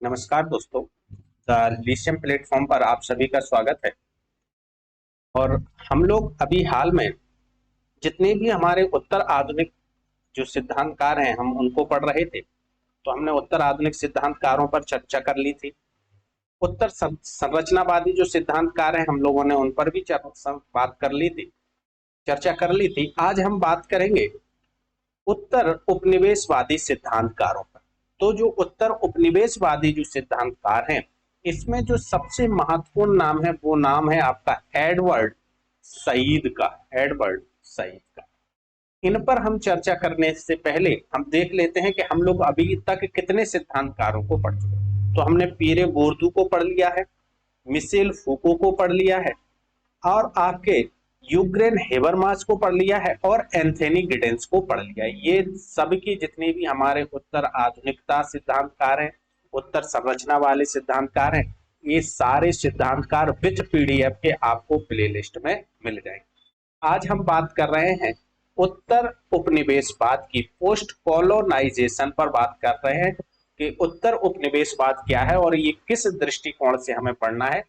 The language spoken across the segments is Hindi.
नमस्कार दोस्तों। द लिशियम प्लेटफॉर्म पर आप सभी का स्वागत है। और हम लोग अभी हाल में जितने भी हमारे उत्तर आधुनिक जो सिद्धांतकार हैं हम उनको पढ़ रहे थे। तो हमने उत्तर आधुनिक सिद्धांतकारों पर चर्चा कर ली थी। उत्तर संरचनावादी जो सिद्धांतकार हैं हम लोगों ने उन पर भी बात कर ली थी, चर्चा कर ली थी। आज हम बात करेंगे उत्तर उपनिवेशवादी सिद्धांतकारों पर। तो जो उत्तर उपनिवेशवादी जो सिद्धांतकार हैं, इसमें जो सबसे महत्वपूर्ण नाम है वो नाम है आपका एडवर्ड सईद का। एडवर्ड सईद का। इन पर हम चर्चा करने से पहले हम देख लेते हैं कि हम लोग अभी तक कितने सिद्धांतकारों को पढ़ चुके हैं। तो हमने पीरे बोर्दू को पढ़ लिया है, मिशेल फूको को पढ़ लिया है, और आपके यूक्रेन हेबरमास को पढ़ लिया है, और एंथोनी गिडेंस को पढ़ लिया है। ये सबकी जितने भी हमारे उत्तर आधुनिकता सिद्धांतकार हैं, उत्तर संरचना वाले सिद्धांतकार हैं, ये सारे सिद्धांतकार विथ पीडीएफ के आपको प्लेलिस्ट में मिल जाएंगे। आज हम बात कर रहे हैं उत्तर उपनिवेशवाद की, पोस्ट कॉलोनाइजेशन पर बात कर रहे हैं कि उत्तर उपनिवेशवाद क्या है और ये किस दृष्टिकोण से हमें पढ़ना है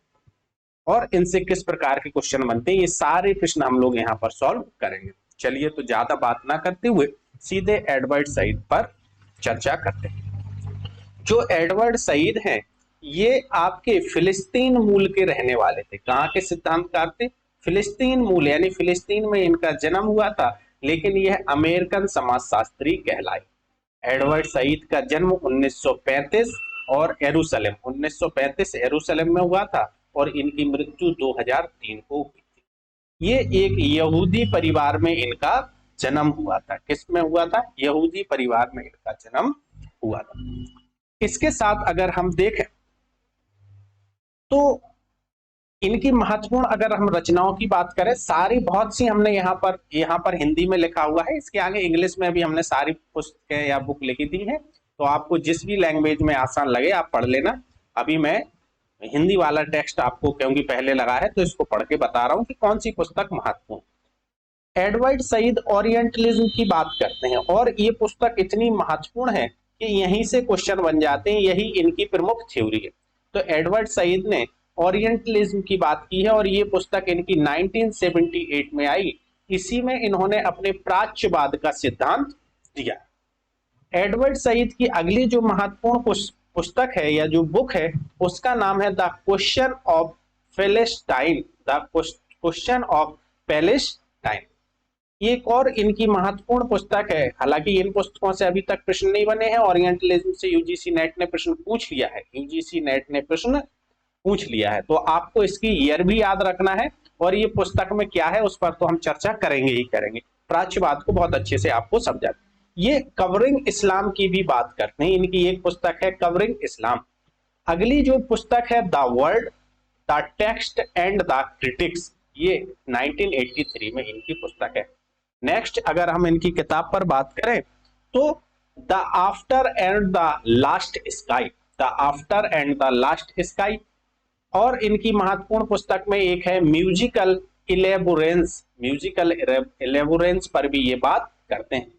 और इनसे किस प्रकार के क्वेश्चन बनते हैं। ये सारे प्रश्न हम लोग यहाँ पर सॉल्व करेंगे। चलिए तो ज्यादा बात ना करते हुए सीधे एडवर्ड सईद पर चर्चा करते हैं। जो एडवर्ड सईद हैं, ये आपके फिलिस्तीन मूल के रहने वाले थे। कहाँ के सिद्धांतकार थे? फिलिस्तीन मूल, यानी फिलिस्तीन में इनका जन्म हुआ था, लेकिन यह अमेरिकन समाजशास्त्री कहलाए। एडवर्ड सईद का जन्म 1935 और यरूशलेम 1935 यरूशलेम में हुआ था, और इनकी मृत्यु 2003 को हुई थी। ये एक यहूदी परिवार में इनका जन्म हुआ था। किस में हुआ था? यहूदी परिवार में इनका जन्म हुआ था। इसके साथ अगर हम देखें तो इनकी महत्वपूर्ण अगर हम रचनाओं की बात करें, सारी बहुत सी हमने यहाँ पर हिंदी में लिखा हुआ है। इसके आगे इंग्लिश में भी हमने सारी पुस्तकें या बुक लिखी दी है। तो आपको जिस भी लैंग्वेज में आसान लगे आप पढ़ लेना। अभी मैं हिंदी वाला टेक्स्ट आपको क्योंकि पहले लगा है तो इसको पढ़ के बता रहा हूँ कि कौन सी पुस्तक महत्वपूर्ण। एडवर्ड सईद ओरिएंटलिज्म की बात करते हैं, और ये पुस्तक इतनी महत्वपूर्ण है कि यहीं से क्वेश्चन बन जाते हैं। यही इनकी प्रमुख थ्योरी है। तो एडवर्ड सईद ने ओरिएंटलिज्म की बात की है, और ये पुस्तक इनकी 1978 में आई। इसी में इन्होंने अपने प्राच्यवाद का सिद्धांत दिया। एडवर्ड सईद की अगली जो महत्वपूर्ण पुस्तक है या जो बुक है, उसका नाम है the question of Palestine. The question of Palestine. एक और इनकी महत्वपूर्ण पुस्तक है। हालांकि इन पुस्तकों से अभी तक प्रश्न नहीं बने हैं। ओरिएंटलिज्म से यूजीसी नेट ने प्रश्न पूछ लिया है, यूजीसी नेट ने प्रश्न पूछ लिया है। तो आपको इसकी ईयर भी याद रखना है, और ये पुस्तक में क्या है उस पर तो हम चर्चा करेंगे ही करेंगे। प्राच्यवाद को बहुत अच्छे से आपको समझा। ये कवरिंग इस्लाम की भी बात करते हैं। इनकी एक पुस्तक है कवरिंग इस्लाम। अगली जो पुस्तक है the world, the text and the critics, ये 1983 में इनकी पुस्तक है। नेक्स्ट अगर हम इनकी किताब पर बात करें तो the after and the last sky, the after and the last sky. और इनकी महत्वपूर्ण पुस्तक में एक है म्यूजिकल इलेबोरेंस। म्यूजिकल इलेबोरेंस पर भी ये बात करते हैं।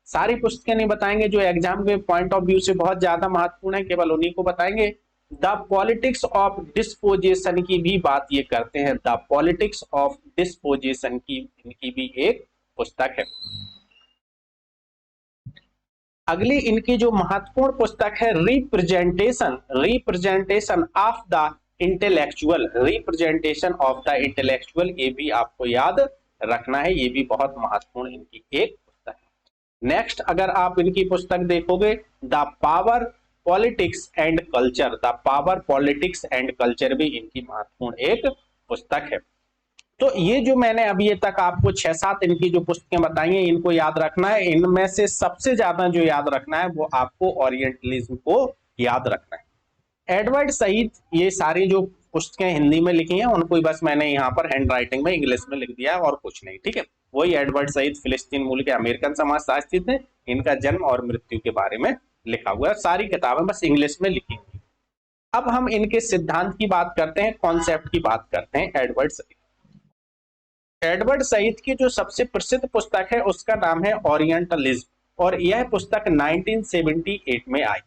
सारी पुस्तकें नहीं बताएंगे, जो एग्जाम के पॉइंट ऑफ व्यू से बहुत ज्यादा महत्वपूर्ण है, केवल उन्हीं को बताएंगे। द पॉलिटिक्स ऑफ डिस्पोजेशन की भी बात ये करते हैं। द पॉलिटिक्स ऑफ डिस्पोजेशन की इनकी भी एक पुस्तक है। अगली इनकी जो महत्वपूर्ण पुस्तक है representation, representation of the intellectual, representation of the intellectual. ये भी आपको याद रखना है, ये भी बहुत महत्वपूर्ण इनकी एक पुस्तक है। नेक्स्ट अगर आप इनकी पुस्तक देखोगे the power politics and culture, the power politics and culture भी इनकी महत्वपूर्ण एक पुस्तक है। तो ये जो मैंने अभी तक आपको 6-7 इनकी जो पुस्तकें बताई हैं, इनको याद रखना है। इनमें से सबसे ज्यादा जो याद रखना है वो आपको ओरिएंटलिज्म को याद रखना है। एडवर्ड सईद ये सारी जो पुस्तकें हिंदी में लिखी हैं उनको बस मैंने यहाँ पर हैंड राइटिंग में इंग्लिश में लिख दिया है और कुछ नहीं, ठीक है। वही एडवर्ड सईद फिलिस्तीन मूल के अमेरिकन समाजशास्त्री थे। इनका जन्म और मृत्यु के बारे में लिखा हुआ है। सारी किताबें बस इंग्लिश में लिखी हुई। अब हम इनके सिद्धांत की बात करते हैं, कॉन्सेप्ट की बात करते हैं। एडवर्ड सईद, एडवर्ड सईद की जो सबसे प्रसिद्ध पुस्तक है उसका नाम है ओरिएंटलिज्म, और यह पुस्तक 1978 में आई।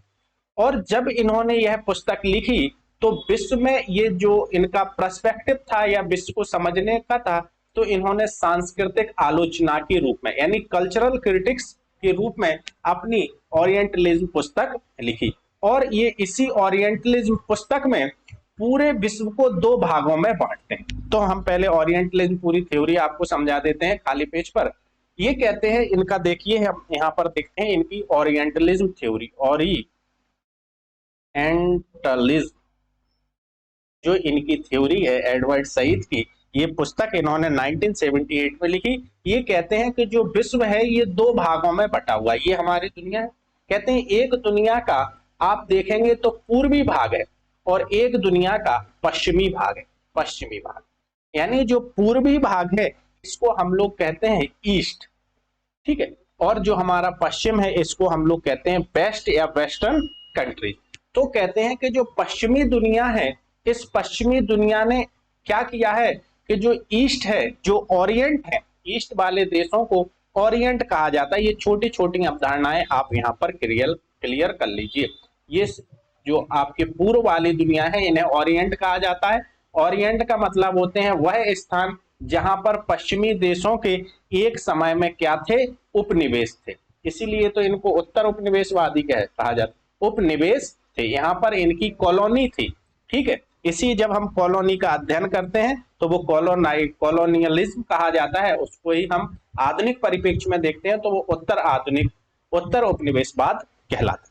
और जब इन्होंने यह पुस्तक लिखी तो विश्व में ये जो इनका पर्सपेक्टिव था या विश्व को समझने का था, तो इन्होंने सांस्कृतिक आलोचना के रूप में यानी कल्चरल क्रिटिक्स के रूप में अपनी ओरिएंटलिज्म पुस्तक लिखी। और ये इसी ओरिएंटलिज्म पुस्तक में पूरे विश्व को दो भागों में बांटते हैं। तो हम पहले ओरिएंटलिज्म पूरी थ्योरी आपको समझा देते हैं खाली पेज पर। ये कहते हैं इनका, देखिए हम यहाँ पर देखते हैं इनकी ओरिएंटलिज्म थ्योरी, ओरिएंटलिज्म जो इनकी थ्योरी है एडवर्ड सईद की, ये पुस्तक इन्होंने 1978 में लिखी। ये कहते हैं कि जो विश्व है ये दो भागों में बटा हुआ है, ये हमारी दुनिया है। कहते हैं एक दुनिया का आप देखेंगे तो पूर्वी भाग है और एक दुनिया का पश्चिमी भाग है। पश्चिमी भाग यानी जो पूर्वी भाग है इसको हम लोग कहते हैं ईस्ट, ठीक है, और जो हमारा पश्चिम है इसको हम लोग कहते हैं वेस्ट या वेस्टर्न कंट्री। तो कहते हैं कि जो पश्चिमी दुनिया है, इस पश्चिमी दुनिया ने क्या किया है कि जो ईस्ट है, जो ओरिएंट है, ईस्ट वाले देशों को ओरिएंट कहा जाता है। ये छोटी छोटी अवधारणाएं आप यहाँ पर क्लियर कर लीजिए। ये जो आपके पूर्व वाली दुनिया है इन्हें ओरिएंट कहा जाता है। ओरिएंट का मतलब होते हैं वह स्थान जहां पर पश्चिमी देशों के एक समय में क्या थे, उपनिवेश थे। इसीलिए तो इनको उत्तर उपनिवेशवादी कहा जाता, उपनिवेश थे, यहाँ पर इनकी कॉलोनी थी, ठीक है। इसी जब हम कॉलोनी का अध्ययन करते हैं तो वो कॉलोनियलिज्म कहा जाता है, उसको ही हम आधुनिक परिप्रेक्ष्य में देखते हैं तो वो उत्तर उपनिवेशवाद कहलाता है।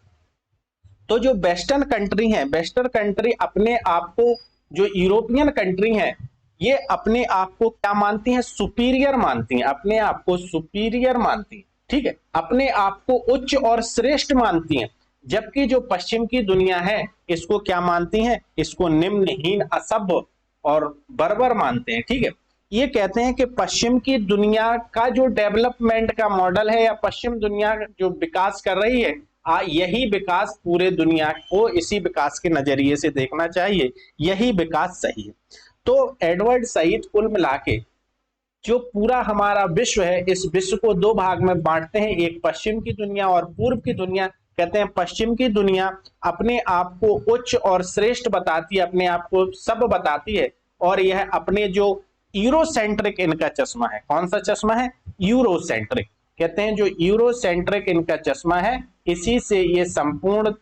तो जो वेस्टर्न कंट्री है, वेस्टर्न कंट्री अपने आप को, जो यूरोपियन कंट्री है ये अपने आप को क्या मानती हैं, सुपीरियर मानती हैं, अपने आप को सुपीरियर मानती हैं, ठीक है, अपने आप को उच्च और श्रेष्ठ मानती हैं। जबकि जो पश्चिम की दुनिया है इसको क्या मानती हैं, इसको निम्नहीन, असभ्य और बर्बर मानते हैं, ठीक है। ये कहते हैं कि पश्चिम की दुनिया का जो डेवलपमेंट का मॉडल है या पश्चिम दुनिया जो विकास कर रही है, यही विकास पूरे दुनिया को इसी विकास के नजरिए से देखना चाहिए, यही विकास सही है। तो एडवर्ड सईद कुल मिला के जो पूरा हमारा विश्व है, इस विश्व को दो भाग में बांटते हैं, एक पश्चिम की दुनिया और पूर्व की दुनिया। कहते हैं पश्चिम की दुनिया अपने आप को उच्च और श्रेष्ठ बताती है, अपने आप को सब बताती है, और यह अपने जो यूरोसेंट्रिक इनका चश्मा है, कौन सा चश्मा है, यूरोसेंट्रिक। कहते हैं जो यूरोसेंट्रिक इनका चश्मा है, इसी से ये संपूर्ण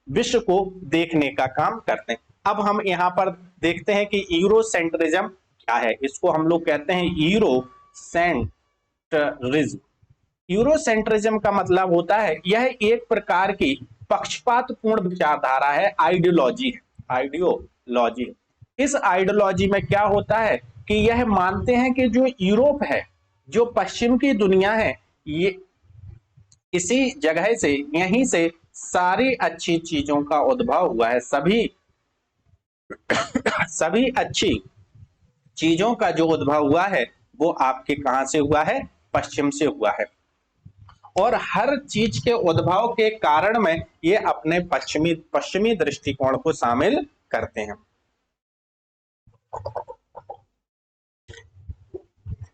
विश्व को देखने का काम करते हैं। अब हम यहाँ पर देखते हैं कि यूरोसेंट्रिज्म क्या है। इसको हम लोग कहते हैं यूरोसेंट्रिज्म। यूरोसेंट्रिज्म का मतलब होता है यह एक प्रकार की पक्षपातपूर्ण विचारधारा है, आइडियोलॉजी है, आइडियोलॉजी। इस आइडियोलॉजी में क्या होता है कि यह मानते हैं कि जो यूरोप है, जो पश्चिम की दुनिया है, ये इसी जगह से, यहीं से सारी अच्छी चीजों का उद्भव हुआ है। सभी अच्छी चीजों का जो उद्भव हुआ है वो आपके कहां से हुआ है, पश्चिम से हुआ है। और हर चीज के उद्भव के कारण में ये अपने पश्चिमी दृष्टिकोण को शामिल करते हैं।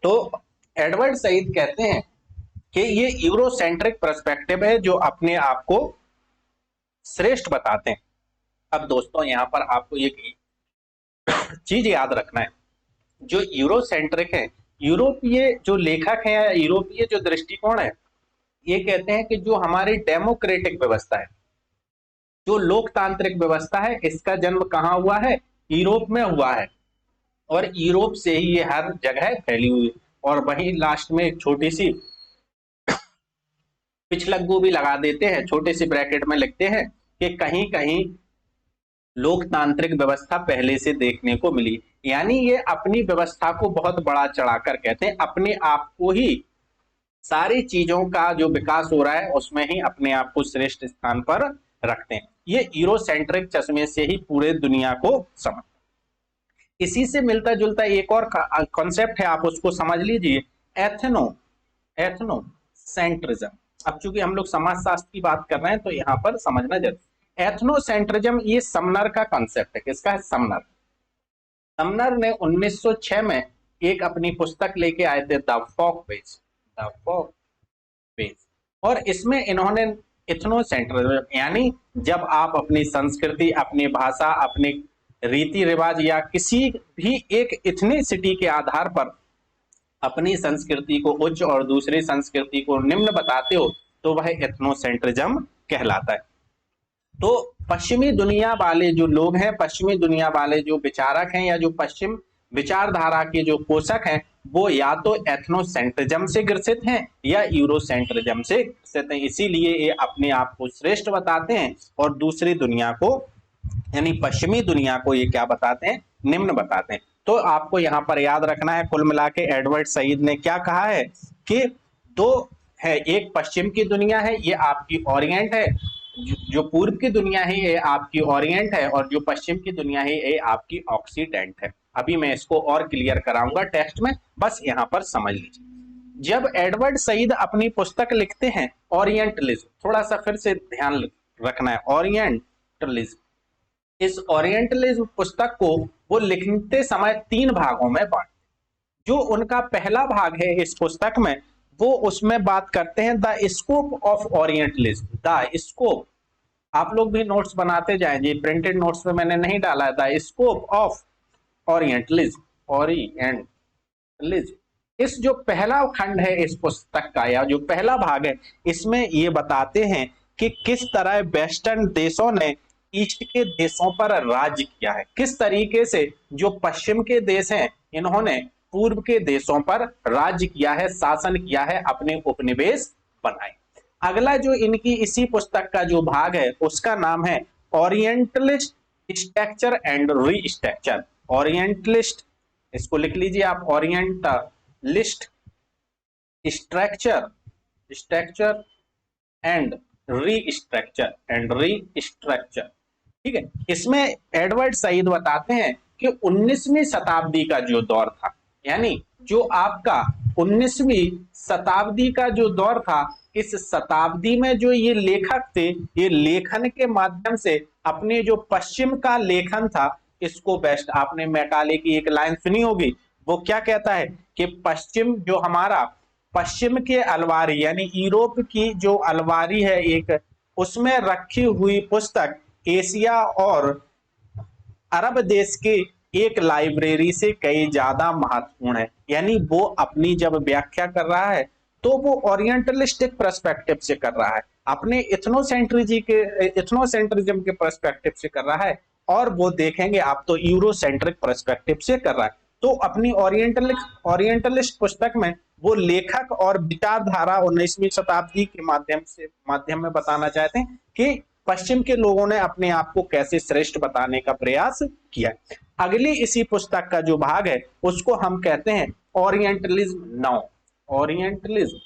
तो एडवर्ड सईद कहते हैं कि ये यूरोसेंट्रिक पर्सपेक्टिव है जो अपने आप को श्रेष्ठ बताते हैं। अब दोस्तों यहाँ पर आपको ये चीज याद रखना है, जो यूरोसेंट्रिक है, यूरोपीय जो लेखक है या यूरोपीय जो दृष्टिकोण है, ये कहते हैं कि जो हमारी डेमोक्रेटिक व्यवस्था है, जो लोकतांत्रिक व्यवस्था है, इसका जन्म कहाँ हुआ है, यूरोप में हुआ है, और यूरोप से ही ये हर जगह फैली हुई है। और वहीं लास्ट में एक छोटी सी पिछलग्गू भी लगा देते हैं, छोटे से ब्रैकेट में लिखते हैं कि कहीं कहीं लोकतांत्रिक व्यवस्था पहले से देखने को मिली। यानी ये अपनी व्यवस्था को बहुत बड़ा चढ़ाकर कहते हैं, अपने आप को ही सारी चीजों का जो विकास हो रहा है उसमें ही अपने आप को श्रेष्ठ स्थान पर रखते हैं। ये यूरोसेंट्रिक चश्मे से ही पूरे दुनिया को समझ। इसी से मिलता जुलता एक और कॉन्सेप्ट है, आप उसको समझ लीजिए, एथनोसेंट्रिज्म। अब चूंकि हम लोग समाजशास्त्र की बात कर रहे हैं तो यहाँ पर समझना जरूरी। एथनोसेंट्रिज्म ये समनर का कॉन्सेप्ट है। किसका है, समनर। समनर ने 1906 में एक अपनी पुस्तक लेके आए थे, द फोक पेज, और इसमें इन्होंने एथनोसेंट्रिज्म यानी जब आप अपनी संस्कृति, अपनी भाषा, अपने रीति रिवाज या किसी भी एक इथनिसिटी के आधार पर अपनी संस्कृति को उच्च और दूसरी संस्कृति को निम्न बताते हो तो वह एथनोसेंट्रिज्म कहलाता है। तो पश्चिमी दुनिया वाले जो लोग हैं, पश्चिमी दुनिया वाले जो विचारक हैं या जो पश्चिम विचारधारा के जो पोषक हैं, वो या तो एथनोसेंट्रिज्म से ग्रसित हैं या यूरोसेंट्रिज्म से ग्रसित हैं। इसीलिए ये अपने आप को श्रेष्ठ बताते हैं और दूसरी दुनिया को यानी पश्चिमी दुनिया को ये क्या बताते हैं, निम्न बताते हैं। तो आपको यहाँ पर याद रखना है, कुल मिला के एडवर्ड सईद ने क्या कहा है कि दो है, एक पश्चिम की दुनिया है, ये आपकी ओरिएंट है, जो पूर्व की दुनिया है ये आपकी ओरिएंट है, और जो पश्चिम की दुनिया है ये आपकी ऑक्सीडेंट है। अभी मैं इसको और क्लियर कराऊंगा टेक्स्ट में, बस यहाँ पर समझ लीजिए। जब एडवर्ड सईद अपनी पुस्तक लिखते हैं ओरिएंटलिज्म, थोड़ा सा फिर से ध्यान रखना है, ओरिएंटलिज्म, इस ओरिएंटलिज्म पुस्तक को वो लिखते समय 3 भागों में बांट, जो उनका पहला भाग है इस पुस्तक में, वो उसमें बात करते हैं the scope of orientalism. The scope, आप लोग भी नोट्स बनाते जाएंगे, प्रिंटेड नोट्स में मैंने नहीं डाला है, the scope of orientalism, orientalism, इस जो पहला खंड है इस पुस्तक का या जो पहला भाग है, इसमें ये बताते हैं कि किस तरह वेस्टर्न देशों ने ईस्ट के देशों पर राज्य किया है, किस तरीके से जो पश्चिम के देश हैं इन्होंने पूर्व के देशों पर राज्य किया है, शासन किया है, अपने उपनिवेश बनाए। अगला जो इनकी इसी पुस्तक का जो भाग है उसका नाम है orientalist structure and restructure. Orientalist, इसको लिख लीजिए आप, ओरिएंटलिस्ट स्ट्रक्चर एंड रीस्ट्रक्चर, ठीक है। इसमें एडवर्ड सईद बताते हैं कि 19वीं शताब्दी का जो दौर था, यानी जो आपका 19वीं शताब्दी का जो दौर था, इस शताब्दी में जो ये लेखक थे, ये लेखन के माध्यम से अपने जो पश्चिम का लेखन था इसको बेस्ट, आपने मैकाले की एक लाइन सुनी होगी, वो क्या कहता है कि पश्चिम जो हमारा पश्चिम के अलवारी यानी यूरोप की जो अलवारी है एक, उसमें रखी हुई पुस्तक एशिया और अरब देश के एक लाइब्रेरी से कई ज्यादा महत्वपूर्ण है। यानी वो अपनी जब व्याख्या कर रहा है तो वो ओरिएंटलिस्टिक पर्सपेक्टिव से कर रहा है, अपने एथनोसेंट्रिज्म के पर्सपेक्टिव से कर रहा है, और वो देखेंगे आप तो यूरोसेंट्रिक पर्सपेक्टिव से कर रहा है। तो अपनी ओरिएंटलिस्ट पुस्तक में वो लेखक और विचारधारा 19वीं शताब्दी के माध्यम में बताना चाहते हैं कि पश्चिम के लोगों ने अपने आप को कैसे श्रेष्ठ बताने का प्रयास किया। अगली इसी पुस्तक का जो भाग है उसको हम कहते हैं ओरिएंटलिज्म नाउ। ओरिएंटलिज्म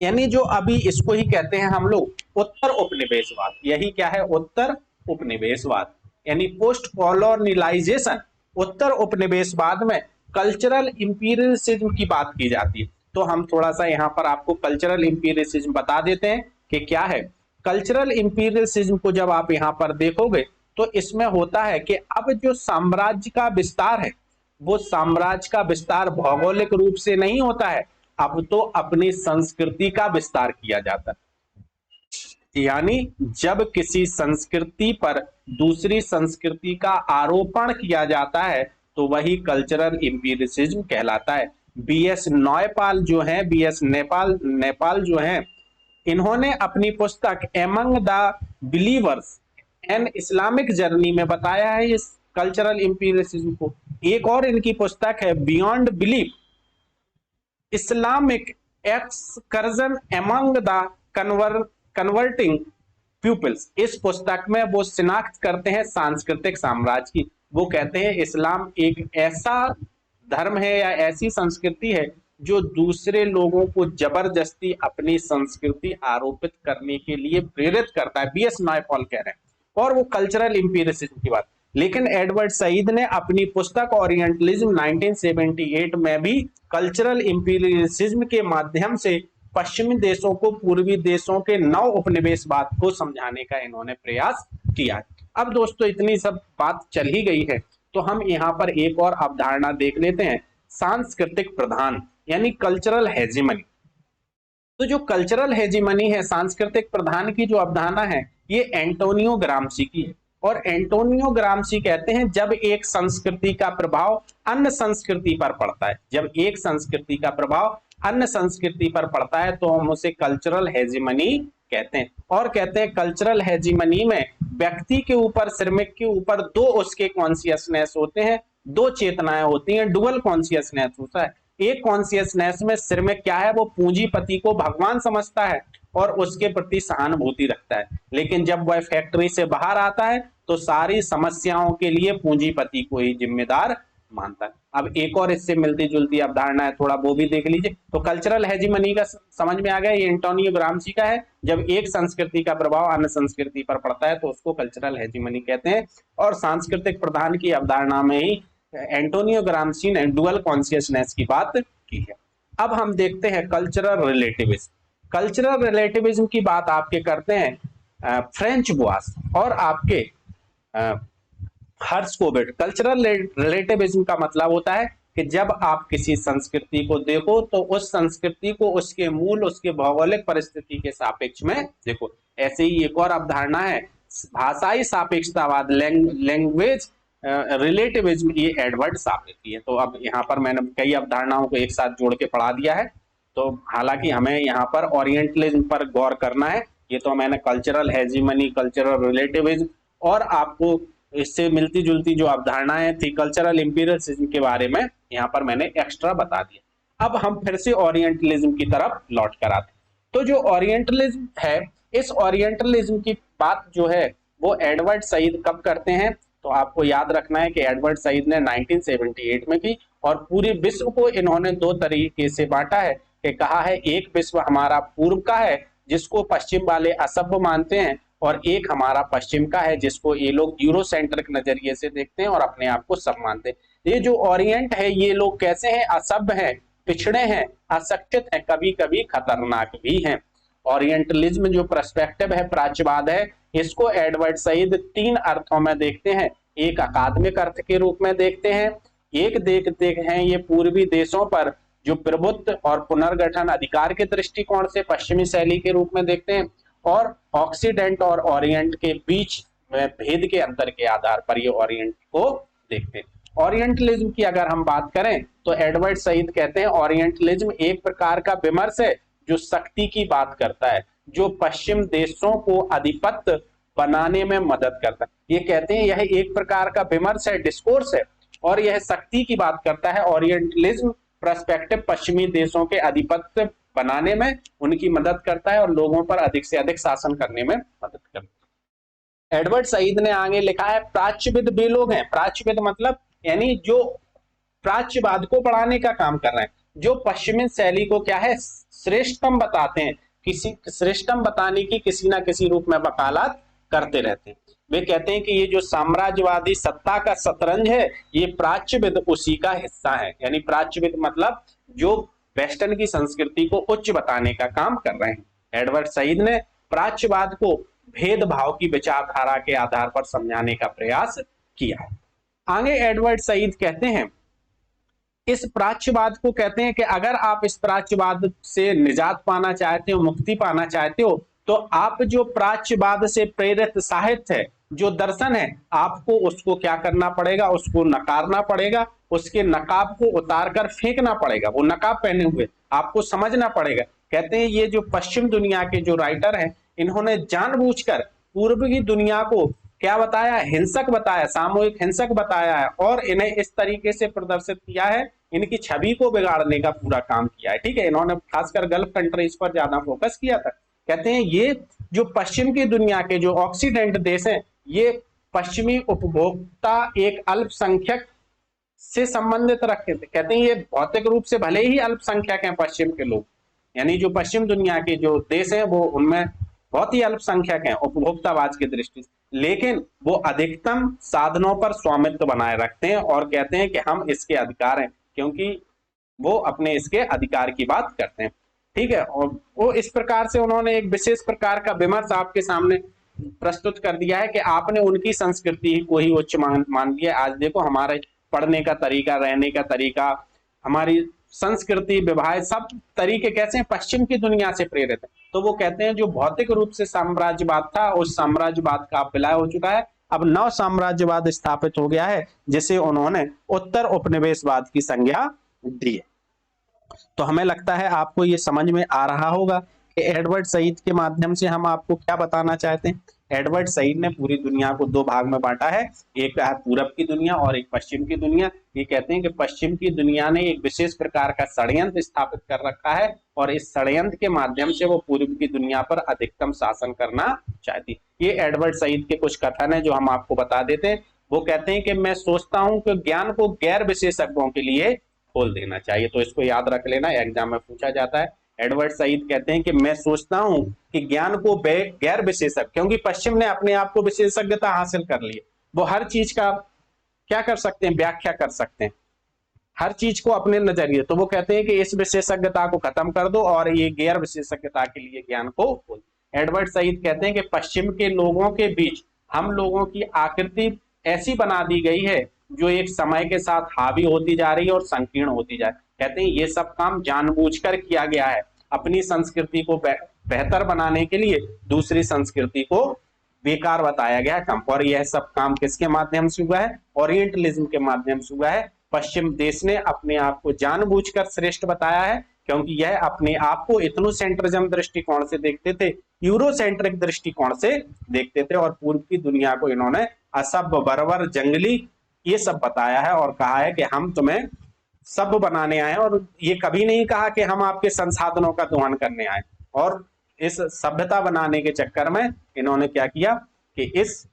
यानी जो अभी इसको ही कहते हैं हम लोग उत्तर उपनिवेशवाद। यही क्या है, उत्तर उपनिवेशवाद, यानी पोस्ट कॉलोनियलाइजेशन। उत्तर उपनिवेशवाद में कल्चरल इंपीरियलिज्म की बात की जाती है। तो हम थोड़ा सा यहाँ पर आपको कल्चरल इंपीरियलिज्म बता देते हैं कि क्या है। कल्चरल इंपीरियलिज्म को जब आप यहाँ पर देखोगे तो इसमें होता है कि अब जो साम्राज्य का विस्तार है, वो साम्राज्य का विस्तार भौगोलिक रूप से नहीं होता है, अब तो अपनी संस्कृति का विस्तार किया जाता है। यानी जब किसी संस्कृति पर दूसरी संस्कृति का आरोपण किया जाता है तो वही कल्चरल इंपीरियलिज्म कहलाता है। बीएस नौपाल जो है, बीएस नेपाल जो है, इन्होंने अपनी पुस्तक among the believers an Islamic journey में बताया है इस कल्चरल इंपीरियलिज्म को। एक और इनकी पुस्तक है beyond belief Islamic excursion among the converting peoples. इस पुस्तक में वो शिनाख्त करते हैं सांस्कृतिक साम्राज्य की। वो कहते हैं इस्लाम एक ऐसा धर्म है या ऐसी संस्कृति है जो दूसरे लोगों को जबरदस्ती अपनी संस्कृति आरोपित करने के लिए प्रेरित करता है, बीएस नॉयपॉल कह रहे हैं, और वो कल्चरल इंपीरियलिज्म की बात। लेकिन एडवर्ड सईद ने अपनी पुस्तक ओरिएंटलिज्म 1978 में भी कल्चरल इंपीरियलिज्म के माध्यम से पश्चिमी देशों को पूर्वी देशों के नव उपनिवेशवाद को समझाने का इन्होंने प्रयास किया। अब दोस्तों इतनी सब बात चल ही गई है तो हम यहाँ पर एक और अवधारणा देख लेते हैं, सांस्कृतिक प्रधान यानी कल्चरल हेजिमनी। तो जो कल्चरल हेजीमनी है, सांस्कृतिक प्रधान की जो अवधारणा है, ये एंटोनियो ग्राम्शी की है। और एंटोनियो ग्राम्शी कहते हैं जब एक संस्कृति का प्रभाव अन्य संस्कृति पर पड़ता है, जब एक संस्कृति का प्रभाव अन्य संस्कृति पर पड़ता है तो हम उसे कल्चरल हेजीमनी कहते हैं। और कहते हैं कल्चरल हेजीमनी में व्यक्ति के ऊपर, श्रमिक के ऊपर दो उसके कॉन्शियसनेस होते हैं, दो चेतनाएं होती हैं, डुअल कॉन्शियसनेस होता है। एक कॉन्शियसनेस में श्रमिक क्या है, वो पूंजीपति को भगवान समझता है और उसके प्रति सहानुभूति रखता है, लेकिन जब वह फैक्ट्री से बाहर आता है तो सारी समस्याओं के लिए पूंजीपति को ही जिम्मेदार मानता है। अब एक और इससे मिलती जुलती अवधारणा है, थोड़ा वो भी देख लीजिए। तो कल्चरल हेजीमनी का समझ में आ गया, ये एंटोनियो ग्राम्शी का है, जब एक संस्कृति का प्रभाव अन्य संस्कृति पर पड़ता है तो उसको कल्चरल हेजीमनी कहते हैं। और सांस्कृतिक प्रधान की अवधारणा में ही एंटोनियो ग्राम्शी ने डुअल कॉन्शियसनेस की बात की है। अब हम देखते हैं कल्चरल रिलेटिविज्म। कल्चरल रिलेटिविज्म की बात आपके करते हैं फ्रेंच बुआस और आपके हर्ष कोविड। कल्चरल रिलेटिविज्म का मतलब होता है कि जब आप किसी संस्कृति को देखो तो उस संस्कृति को उसके मूल, उसके भौगोलिक परिस्थिति के सापेक्ष में देखो। ऐसे ही एक और अवधारणा है भाषाई सापेक्षतावाद, लैंग्वेज रिलेटिविज्म, ये एडवर्ड सापेक्ष की है। तो अब यहाँ पर मैंने कई अवधारणाओं को एक साथ जोड़ के पढ़ा दिया है, तो हालांकि हमें यहाँ पर ओरिएंटलिज्म पर गौर करना है। ये तो मैंने कल्चरल हेजीमनी, कल्चरल रिलेटिविज्म और आपको इससे मिलती जुलती जो अवधारणाएं थी कल्चरल इंपीरियलिज्म के बारे में यहाँ पर मैंने एक्स्ट्रा बता दिया। अब हम फिर से ओरिएंटलिज्म की तरफ लौट कर आते। तो जो ओरिएंटलिज्म है, इस ओरिएंटलिज्म की बात जो है वो एडवर्ड सईद कब करते हैं, तो आपको याद रखना है कि एडवर्ड सईद ने 1978 में की और पूरे विश्व को इन्होंने दो तरीके से बांटा है कि कहा है एक विश्व हमारा पूर्व का है जिसको पश्चिम वाले असभ्य मानते हैं, और एक हमारा पश्चिम का है जिसको ये लोग यूरोसेंट्रिक नजरिए से देखते हैं और अपने आप को सब मानते हैं। ये जो ओरिएंट है, ये लोग कैसे हैं, असभ्य हैं, पिछड़े हैं, अशिक्षित हैं, कभी कभी खतरनाक भी हैं। ओरिएंटलिज्म जो पर्सपेक्टिव है, प्राच्यवाद है, इसको एडवर्ड सईद तीन अर्थों में देखते हैं। एक अकादमिक अर्थ के रूप में देखते हैं, एक देखते हैं ये पूर्वी देशों पर जो प्रभुत्व और पुनर्गठन अधिकार के दृष्टिकोण से पश्चिमी शैली के रूप में देखते हैं, और ऑक्सीडेंट और ओरिएंट के बीच में भेद के अंतर के आधार पर ये ओरिएंट को देखते हैं। ओरिएंटलिज्म की अगर हम बात करें तो एडवर्ड सईद कहते हैं ओरिएंटलिज्म एक प्रकार का विमर्श है जो शक्ति की बात करता है, जो पश्चिम देशों को आधिपत्य बनाने में मदद करता है। ये कहते हैं यह एक प्रकार का विमर्श है, डिस्कोर्स है, और यह शक्ति की बात करता है। ओरिएंटलिज्म पर्सपेक्टिव पश्चिमी देशों के आधिपत्य बनाने में उनकी मदद करता है और लोगों पर अधिक से अधिक शासन करने में मदद करता है। एडवर्ड सईद ने आगे लिखा है प्राच्यविद वे लोग हैं, प्राच्यविद मतलब यानी जो प्राच्यवाद को बढ़ाने का काम कर रहे हैं, जो पश्चिमी शैली को क्या है, श्रेष्ठतम बताते हैं, किसी श्रेष्ठतम बताने की किसी ना किसी रूप में वकालत करते रहते हैं। वे कहते हैं कि ये जो साम्राज्यवादी सत्ता का शतरंज है, ये प्राच्यविद उसी का हिस्सा है। यानी प्राच्यविद मतलब जो वेस्टर्न की संस्कृति को उच्च बताने का काम कर रहे हैं। एडवर्ड सईद ने प्राच्यवाद को भेदभाव की विचारधारा के आधार पर समझाने का प्रयास किया है। आगे एडवर्ड सईद कहते हैं इस प्राच्यवाद को कहते हैं कि अगर आप इस प्राच्यवाद से निजात पाना चाहते हो, मुक्ति पाना चाहते हो, तो आप जो प्राच्यवाद से प्रेरित साहित्य है, जो दर्शन है, आपको उसको क्या करना पड़ेगा, उसको नकारना पड़ेगा, उसके नकाब को उतार कर फेंकना पड़ेगा। वो नकाब पहने हुए आपको समझना पड़ेगा। कहते हैं ये जो पश्चिम दुनिया के जो राइटर हैं, इन्होंने जानबूझकर पूर्व की दुनिया को क्या बताया, हिंसक बताया, सामूहिक हिंसक बताया है, और इन्हें इस तरीके से प्रदर्शित किया है, इनकी छवि को बिगाड़ने का पूरा काम किया है। ठीक है, इन्होंने खासकर गल्फ कंट्रीज पर ज्यादा फोकस किया था। कहते हैं ये जो पश्चिम की दुनिया के जो ऑक्सीडेंट देश हैं, ये पश्चिमी उपभोक्ता एक अल्पसंख्यक से संबंधित रखते थे। कहते हैं ये भौतिक रूप से भले ही अल्पसंख्यक हैं पश्चिम के लोग, यानी जो पश्चिम दुनिया के जो देश हैं वो उनमें बहुत ही अल्पसंख्यक हैं उपभोक्तावाद की दृष्टि से, लेकिन वो अधिकतम साधनों पर स्वामित्व बनाए रखते हैं और कहते हैं कि हम इसके अधिकार हैं, क्योंकि वो अपने इसके अधिकार की बात करते हैं। ठीक है, और वो इस प्रकार से उन्होंने एक विशेष प्रकार का विमर्श आपके सामने प्रस्तुत कर दिया है कि आपने उनकी संस्कृति को ही उच्च मान लिया। आज देखो हमारे पढ़ने का तरीका, रहने का तरीका, हमारी संस्कृति, विवाह, सब तरीके कैसे हैं, पश्चिम की दुनिया से प्रेरित है। तो वो कहते हैं जो भौतिक रूप से साम्राज्यवाद था, उस साम्राज्यवाद का अब विलय हो चुका है, अब नव साम्राज्यवाद स्थापित हो गया है, जिसे उन्होंने उत्तर उपनिवेशवाद की संज्ञा दी है। तो हमें लगता है आपको ये समझ में आ रहा होगा कि एडवर्ड सईद के माध्यम से हम आपको क्या बताना चाहते हैं। एडवर्ड सईद ने पूरी दुनिया को दो भाग में बांटा है, एक है पूरब की दुनिया और एक पश्चिम की दुनिया। ये कहते हैं कि पश्चिम की दुनिया ने एक विशेष प्रकार का षड्यंत्र स्थापित कर रखा है और इस षड्यंत्र के माध्यम से वो पूर्व की दुनिया पर अधिकतम शासन करना चाहती। ये एडवर्ड सईद के कुछ कथन है जो हम आपको बता देते हैं। वो कहते हैं कि मैं सोचता हूं कि ज्ञान को गैर विशेषज्ञों के लिए खोल देना चाहिए। तो इसको याद रख लेना, एग्जाम में पूछा जाता है। एडवर्ड सईद कहते हैं कि मैं सोचता हूं कि ज्ञान को गैर विशेषज्ञ, क्योंकि पश्चिम ने अपने आप को विशेषज्ञता हासिल कर ली, वो हर चीज का क्या कर सकते हैं, व्याख्या कर सकते हैं, हर चीज को अपने नजरिए। तो वो कहते हैं कि इस विशेषज्ञता को खत्म कर दो और ये गैर विशेषज्ञता के लिए ज्ञान को खोल। एडवर्ड सईद कहते हैं कि पश्चिम के लोगों के बीच हम लोगों की आकृति ऐसी बना दी गई है जो एक समय के साथ हावी होती जा रही है और संकीर्ण होती जा रही है। कहते हैं ये सब काम जानबूझकर किया गया है, अपनी संस्कृति को बेहतर बनाने के लिए दूसरी संस्कृति को बेकार बताया गया है। और यह सब काम किसके माध्यम से हुआ है, ओरिएंटलिज्म के माध्यम से हुआ है। पश्चिम देश ने अपने आप को जानबूझकर श्रेष्ठ बताया है, क्योंकि यह अपने आप को इथनोसेंट्रिज्म दृष्टिकोण से देखते थे, यूरोसेंट्रिक दृष्टिकोण से देखते थे, और पूर्व की दुनिया को इन्होंने असभ्य, बर्बर, जंगली ये सब बताया है और कहा है कि हम तुम्हें सभ्य बनाने आए, और ये कभी नहीं कहा कि हम आपके संसाधनों का दोहन करने आए। और इस सभ्यता बनाने के चक्कर में इन्होंने क्या किया कि इस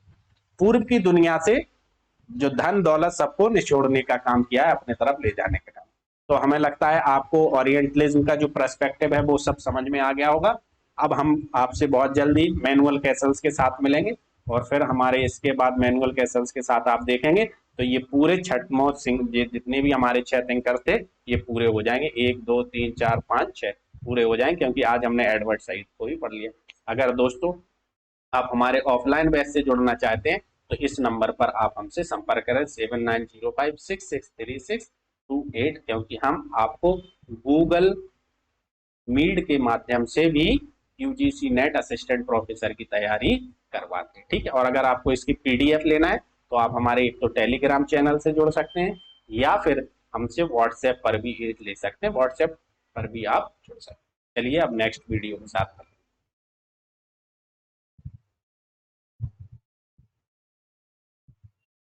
पूर्व की दुनिया से जो धन दौलत सबको निचोड़ने का काम किया है, अपने तरफ ले जाने का काम। तो हमें लगता है आपको ओरिएंटलिज्म का जो पर्सपेक्टिव है वो सब समझ में आ गया होगा। अब हम आपसे बहुत जल्दी मैनुअल कैसल्स के साथ मिलेंगे, और फिर हमारे इसके बाद मैनुअल कैसल्स के साथ आप देखेंगे तो ये पूरे छठमों सिंह जितने भी हमारे 6 थिंकर थे ये पूरे हो जाएंगे, 1 2 3 4 5 6 पूरे हो जाएंगे, क्योंकि आज हमने एडवर्ड सईद को भी पढ़ लिया। अगर दोस्तों आप हमारे ऑफलाइन बैच से जुड़ना चाहते हैं तो इस नंबर पर आप हमसे संपर्क करें 7905663628, क्योंकि हम आपको गूगल मीट के माध्यम से भी यूजीसी नेट असिस्टेंट प्रोफेसर की तैयारी करवाते हैं। ठीक है, और अगर आपको इसकी पीडीएफ लेना है तो आप हमारे एक तो टेलीग्राम चैनल से जुड़ सकते हैं या फिर हमसे व्हाट्सएप पर भी ले सकते हैं, व्हाट्सएप पर भी आप जुड़ सकते हैं। चलिए अब नेक्स्ट वीडियो के साथ